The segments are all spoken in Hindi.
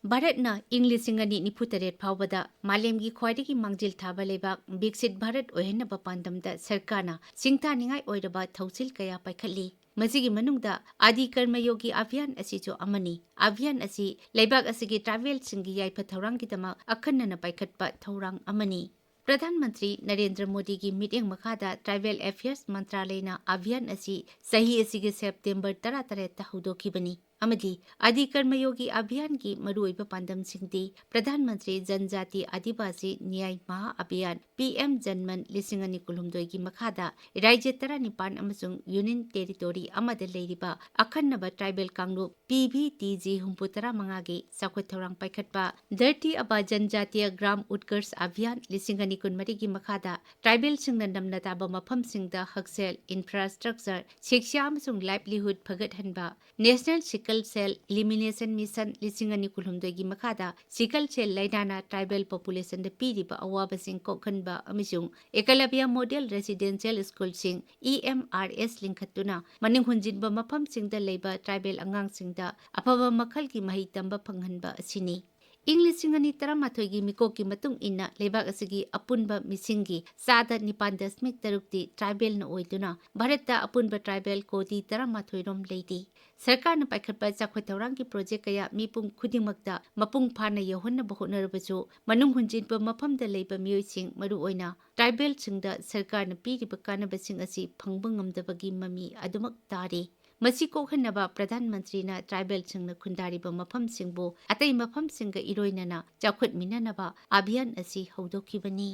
भारतना ꯏꯪ 2028 फाउबदा मालेमगी ख्वाइदगी मांगजिल थाबा लेबाक विकसित भारत ओहेनबा पांदमदा सरकारना सिंगथानिंगाई ओइरबा थौसिल कया पाइखटली मसिगी मनुंगदा आदि कर्मयोगी अभियान असिजो अमनी अभियान असि लेबाक असिगी ट्राइबल सिंगी याइफा थौरांगीदमा अखन्नना पाइखटपा थौरांग अमनी प्रधानमंत्री नरेंद्र मोदी की मीटिंग मखादा ट्राइबल अफेयर्स मंत्रालयना अभियान असि सही असिगी सेप्टेम्बर 13 हौदोखिबनी अमदी आदि कर्मयोगी अभियान की मरुइब पांदम सिंगदी प्रधानमंत्री जनजाति आदिवासी न्याय महा अभियान पीएम जनमन 2019 की मखादा राज्य 19 अमसुंग यूनियन टेरिटोरी अमद लेरिबा अखन्नब ट्राइबल कांगलुप पीवीटीजी 35 की साखुत थौरांग पाइखटपा धरती अबा जनजातीय ग्राम उत्कर्ष अभियान 2019 की मखादा ट्राइबल सिंगना नमना ताबा मफम सिंगदा हक्सेल इंफ्रास्ट्रक्चर शिक्षा अमसुंग लाइवलीहुड फगतहनबा national sickle cell elimination mission 2019 की मखादा सिकल सेल लाइनाना ट्राइबल पॉपुलेशन द पीरिबा अवाबसिंग कोखनबा अमिसुंग एकलव्य मॉडल रेसिडेंशियल स्कूल सिंग EMRS लिंखतुना मनिंग हुंजिनबा मफम सिंग द लेबा ट्राइबल अंगांग सिंग द अफबा मखल की मही तंबा फंगहनबा असिनी ꯏꯪ 2013 की मिकोकी मतुंग इन्ना लेबाक असिगी अपुनबा मिसिंगी सादा 9.6 ट्राइबल न ओइदुना भारतदा अपुनबा ट्राइबल कोदी 13 रोम लेदी सरकार न पाइखटपा चाखोय थौरांग की प्रोजेक्ट कया मिपुंग खुदिमक्ता मपुंग फाना यहोन्न बहोनरबसु मनुंग हुंजिनबा मफमदा लेबा मियोइसिंग मरु ओइना ट्राइबल सिंगदा सरकार न पीरिबा कानबसिंग असि फंगबा ngamdabagi ममी अदुमक तारे मसी कोखनबा प्रधानमंत्री ना ट्राइबल सिंगना खुंदारिबा मफम सिंगबो अतै मफम सिंगा इरोइनना चाखुत मिननबा अभियान असि हौदोखिबनी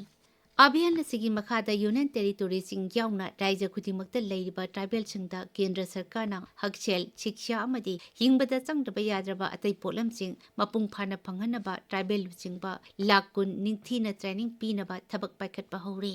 अभियान असिगी मखादा यूनियन टेरिटोरी सिंग याउना राज्य खुदिमक्ता लेरिबा ट्राइबल सिंगदा केंद्र सरकारना हक्सेल शिक्षा अमदी हिंगबदा चंगदबा याद्रबा अतै पोलम सिंग मपुंग फाना फंगनबा ट्राइबल सिंगबा लाकुन निंगथीना ट्रेनिंग पीनबा थबक पाइखटबा हौरे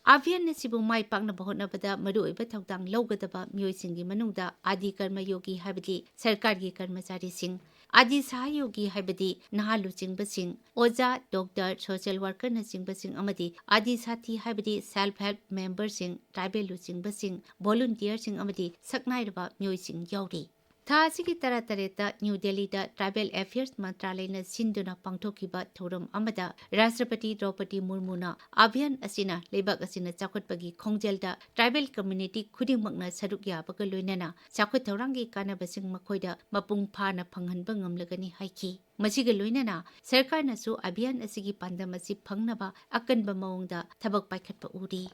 अभियान असिबु माइ पाकना बहोनबदा मरुइबा थौदांग लौगदबा मियोइसिंगी मनुंगदा आदि कर्मयोगी हाबदी सरकारगी कर्मचारी सिंग आदि सहयोगी हाबदी नहा लुचिंगबसिंग ओजा डॉक्टर सोशल वर्कर नचिंगबसिंग अमदी आदि साथी हाबदी सेल्फ हेल्प मेंबर सिंग ट्राइबल लुचिंगबसिंग वॉलंटियर सिंग अमदी सकनाइरबा मियोइसिंग याउरी था असिगी 13 न्यू दिल्ली दा ट्राइबल अफेयर्स मंत्रालयना सिंधुना पांगथोखिबा थौरम अमदा राष्ट्रपति द्रौपदी मुर्मुना अभियान असिना लेबाक असिना चाखुतपगी खोंजेलदा ट्राइबल कम्युनिटी खुदिमक्ना सरुक याबगा लोइनना चाखुत थौरांगी कानबसिंग मखोइदा मपुंग फाना फंगहनबा ngamlagani हाइखि मसिगा लोइनना सरकारनासु अभियान असिगी पांदम असि फंगनबा अकनबा मौंगदा थबक पाइखटपा उरी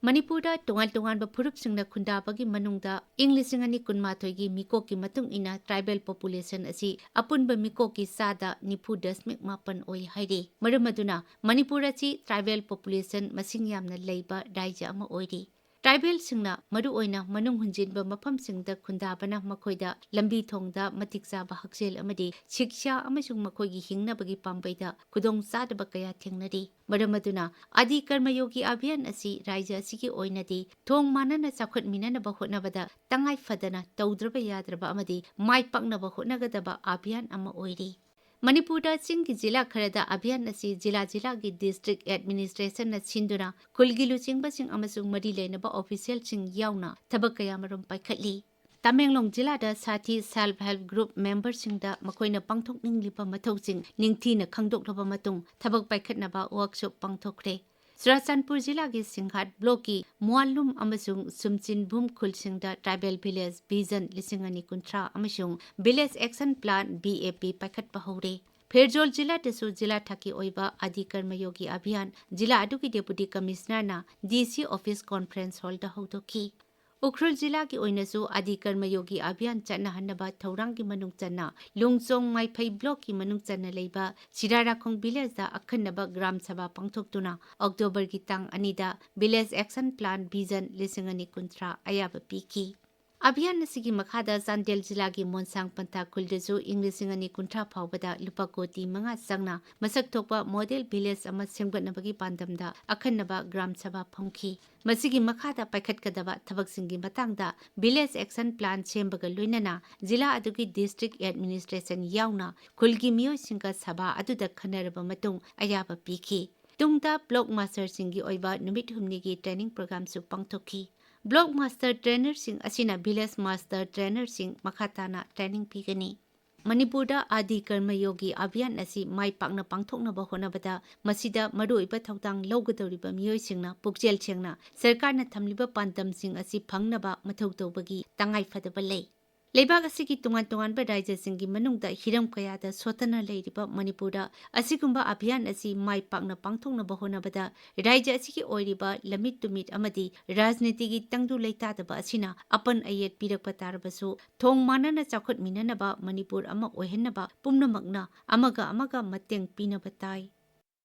मणिपुरदा तोंगाल तोंगाल फुरुपसिंगना खुंदाबगी मनुंगदा ꯏꯪ 2019 की मिकोकी मतुंग इना ट्राइबल पॉपुलेशन असि अपुनबा मिकोकी सादा 90.8 ओइ हाइरे मरमदुना मणिपुर असि ट्राइबल पॉपुलेशन मसिंग यामना लेबा राज्य अमा ओइरी ट्राइबल सिंगना मरु ओइना मनुंग हुंजिनबा मफम सिंगदा खुंदाबना मखोइदा लंबी थोंगदा मतिक चाबा हक्सेल अमदी शिक्षा अमसुंग मखोइगी हिंगनबगी पांबैदा खुदोंग चादबा कया थेंगनरी मरमदुना आदि कर्मयोगी अभियान असि राज्य असिगी ओइनदी थोंग मानना चाखुत मिननबा होटनबदा तंगाई फदना तौद्रबा याद्रबा अमदी माइ पाकनबा होटनगदबा अभियान अमा ओइरी मणिपुरदा चिंगी जिला खरदा अभियान असि जिला जिला की डिस्ट्रिक्ट एडमिनिस्ट्रेशन न सिंधुना खुलगी लुचिंगबसिंग अमसुंग मरी लेनबा ऑफिशियल सिंग याउना थबक कयामरम पाइखटली तमेंगलोंग जिलादा साथी सेल्फ हेल्प ग्रुप मेंबर सिंगदा मखोइना पांगथोकनिंगलिबा मथौसिंग निंगथीना खंगदोकलबा मतुंग थबक पाइखटनबा वर्कशॉप पांगथोकरे चुराचांदपुर जिला की सिंघाट ब्लॉक की मुआलुम अमसुंग सुमचिनभूम खुलसिंगदा ट्राइबल विलेज विजन 2019 अमसुंग विलेज एक्शन प्लान BAP पाइखटपा हौरे फेरजोल जिला दसु जिला थाकी ओइबा आदि कर्मयोगी अभियान जिला अदुकी डेपुटी कमिश्नरना DC ऑफिस कॉन्फ्रेंस हॉल दा हौदोखी उखरुल जिला की ओइनसु आदि कर्मयोगी अभियान चन्नहनबा थौरांग की मनुंग चन्ना लुंगचोंग माइफै ब्लॉक की मनुंग चन्ना लेबा सिराराखोंग विलेज दा अखन्नबा ग्राम सभा पांगथोकतुना अक्टोबर की तांग अनिदा विलेज एक्शन प्लान विजन 2019 अयाबा पीकी अभियान असिगी मखादा चांदेल जिला की मोनसांग पंथा खुलदसु ꯏꯪ 2019 फाउबदा लुपा कोटी 5 संगना मसक थोकपा मॉडल विलेज अमा सेमगतनबगी पांदमदा अखन्नबा ग्राम सभा फंखी मसिगी मखादा पाइखटकदबा थबकसिंगी मतंगदा विलेज एक्शन प्लान सेमबगा लोइनना जिला अदुगी डिस्ट्रिक्ट एडमिनिस्ट्रेशन याउना खुलगी मियोइसिंगा सभा अदुदा खनरबा मतुंग अयाबा पीखी तुंगदा ब्लॉक मास्टर सिंगी ओइबा नुमित हुमनीगी ट्रेनिंग प्रोग्राम सु पांगथोखी ब्लॉक मास्टर ट्रेनर सिंह असिना विलेज मास्टर ट्रेनर सिंह मखाताना ट्रेनिंग पीगनी ꯃꯅꯤꯄꯨꯔꯗ ꯑꯥꯗꯤ ꯀꯔꯃ ꯌꯣꯒꯤ ꯑꯚꯤꯌꯥꯟ ꯑꯁꯤ ꯃꯥꯏ ꯄꯥꯛꯅ ꯄꯥꯡꯊꯣꯛꯅꯕ ꯍꯣꯠꯅꯕꯗ ꯃꯁꯤꯗ ꯃꯔꯨꯑꯣꯏꯕ ꯊꯧꯗꯥꯡ ꯂꯧꯒꯗꯧꯔꯤꯕ ꯃꯤꯑꯣꯏꯁꯤꯡꯅ ꯄꯨꯛꯆꯦꯜ ꯁꯦꯡꯅ ꯁꯔꯀꯥꯔꯅ ꯊꯝꯂꯤꯕ ꯄꯥꯟꯗꯝꯁꯤꯡ ꯑꯁꯤ ꯐꯪꯅꯕ ꯃꯊꯧ ꯇꯧꯕꯒꯤ ꯇꯉꯥꯏꯐꯗꯕ ꯂꯩ꯫ ꯂꯩꯕꯥꯛ ꯑꯁꯤꯒꯤ ꯇꯣꯉꯥꯟ-ꯇꯣꯉꯥꯟꯕ ꯔꯥꯖ꯭ꯌꯁꯤꯡꯒꯤ ꯃꯅꯨꯡꯗ ꯍꯤꯔꯝ ꯀꯌꯥꯗ ꯁꯣꯠꯊꯅ ꯂꯩꯔꯤꯕ ꯃꯅꯤꯄꯨꯔꯗ ꯑꯁꯤꯒꯨꯝꯕ ꯑꯚꯤꯌꯥꯟ ꯑꯁꯤ ꯃꯥꯏ ꯄꯥꯛꯅ ꯄꯥꯡꯊꯣꯛꯅꯕ ꯍꯣꯠꯅꯕꯗ ꯔꯥꯖ꯭य ꯑꯁꯤꯒꯤ ꯑꯣꯏꯔꯤꯕ ꯂꯝꯃꯤꯠ ꯇꯨꯃꯤꯠ ꯑꯃꯗꯤ ꯔꯥꯖꯅꯤꯇꯤꯒꯤ ꯇꯪꯗꯨ ꯂꯩꯇꯥꯗꯕ ꯑꯁꯤꯅ ꯑꯄꯟ ꯑꯌꯦꯠ ꯄꯤꯔꯛꯄ ꯇꯥꯔꯕꯁꯨ ꯊꯣꯡ ꯃꯥꯟꯅꯅ ꯆꯥꯎꯈꯠꯃꯤꯟꯅꯅꯕ ꯃꯅꯤꯄꯨꯔ ꯑꯃ ꯑꯣꯏꯍꯟꯅꯕ ꯄꯨꯝꯅꯃꯛꯅ ꯑꯃꯒ ꯑꯃꯒ ꯃꯇꯦꯡ ꯄꯤꯅꯕ ꯇꯥꯏ꯫